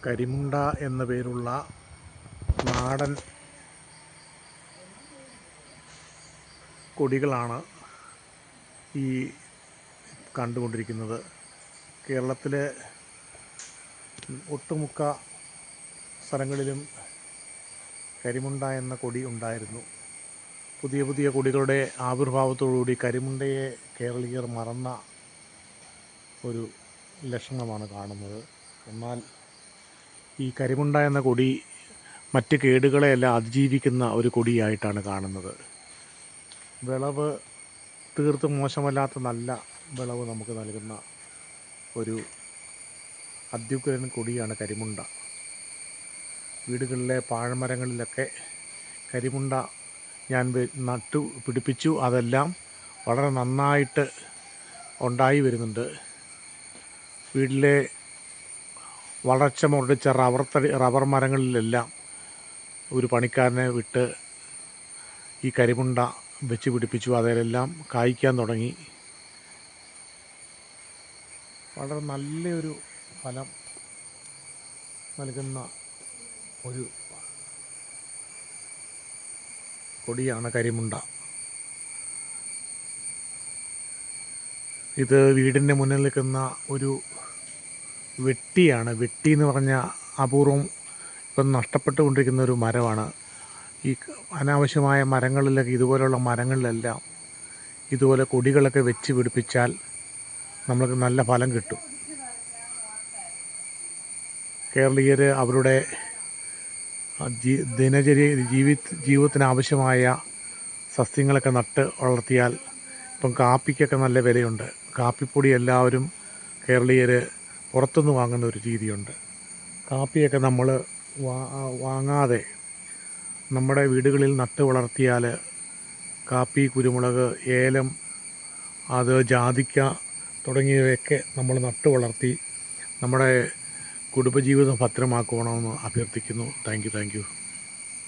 കരിമുണ്ട എന്ന പേരുള്ള നാടൻ കൊടികളാണ് ഈ കണ്ടുകൊണ്ടിരിക്കുന്നത്. കേരളത്തിലെ ഒട്ടുമുക്ക സ്ഥലങ്ങളിലും കരിമുണ്ട എന്ന കൊടി ഉണ്ടായിരുന്നു. പുതിയ പുതിയ കൊടികളുടെ ആവിർഭാവത്തോടുകൂടി കരിമുണ്ടയെ കേരളീയർ മറന്ന ഒരു ലക്ഷണമാണ് കാണുന്നത്. എന്നാൽ ഈ കരിമുണ്ട എന്ന കൊടി മറ്റ് കേടുകളെയെല്ലാം അതിജീവിക്കുന്ന ഒരു കൊടിയായിട്ടാണ് കാണുന്നത്. വിളവ് തീർത്തും മോശമല്ലാത്ത നല്ല വിളവ് നമുക്ക് നൽകുന്ന ഒരു അത്യുഗ്രൻ കൊടിയാണ് കരിമുണ്ട. വീടുകളിലെ പാഴ്മരങ്ങളിലൊക്കെ കരിമുണ്ട ഞാൻ നട്ടു പിടിപ്പിച്ചു. അതെല്ലാം വളരെ നന്നായിട്ട് ഉണ്ടായി വരുന്നുണ്ട്. വീട്ടിലെ വളർച്ച മുരടിച്ച റബ്ബർ മരങ്ങളിലെല്ലാം ഒരു പണിക്കാരനെ വിട്ട് ഈ കരിമുണ്ട വെച്ച് പിടിപ്പിച്ചു. അതിലെല്ലാം കായ്ക്കാൻ തുടങ്ങി. വളരെ നല്ലൊരു ഫലം നൽകുന്ന ഒരു കൊടിയാണ് കരിമുണ്ട. ഇത് വീടിൻ്റെ മുന്നിൽ നിൽക്കുന്ന ഒരു വെട്ടിയാണ്. വെട്ടി എന്ന് പറഞ്ഞാൽ അപൂർവം ഇപ്പം നഷ്ടപ്പെട്ടുകൊണ്ടിരിക്കുന്ന ഒരു മരമാണ്. ഈ അനാവശ്യമായ മരങ്ങളിലൊക്കെ ഇതുപോലെയുള്ള മരങ്ങളിലെല്ലാം ഇതുപോലെ കൊടികളൊക്കെ വെച്ച് പിടിപ്പിച്ചാൽ നമ്മൾക്ക് നല്ല ഫലം കിട്ടും. കേരളീയർ അവരുടെ ജീവിതത്തിന് ആവശ്യമായ സസ്യങ്ങളൊക്കെ നട്ട് വളർത്തിയാൽ ഇപ്പം കാപ്പിക്കൊക്കെ നല്ല വിലയുണ്ട്. കാപ്പിപ്പൊടി എല്ലാവരും കേരളീയർ പുറത്തുനിന്ന് വാങ്ങുന്ന ഒരു രീതിയുണ്ട്. കാപ്പിയൊക്കെ നമ്മൾ വാങ്ങാതെ നമ്മുടെ വീടുകളിൽ നട്ട് വളർത്തിയാൽ കാപ്പി, കുരുമുളക്, ഏലം, ജാതിക്ക തുടങ്ങിയവയൊക്കെ നമ്മൾ നട്ട് വളർത്തി നമ്മുടെ കുടുംബജീവിതം ഭദ്രമാക്കണമെന്ന് അഭ്യർത്ഥിക്കുന്നു. Thank you.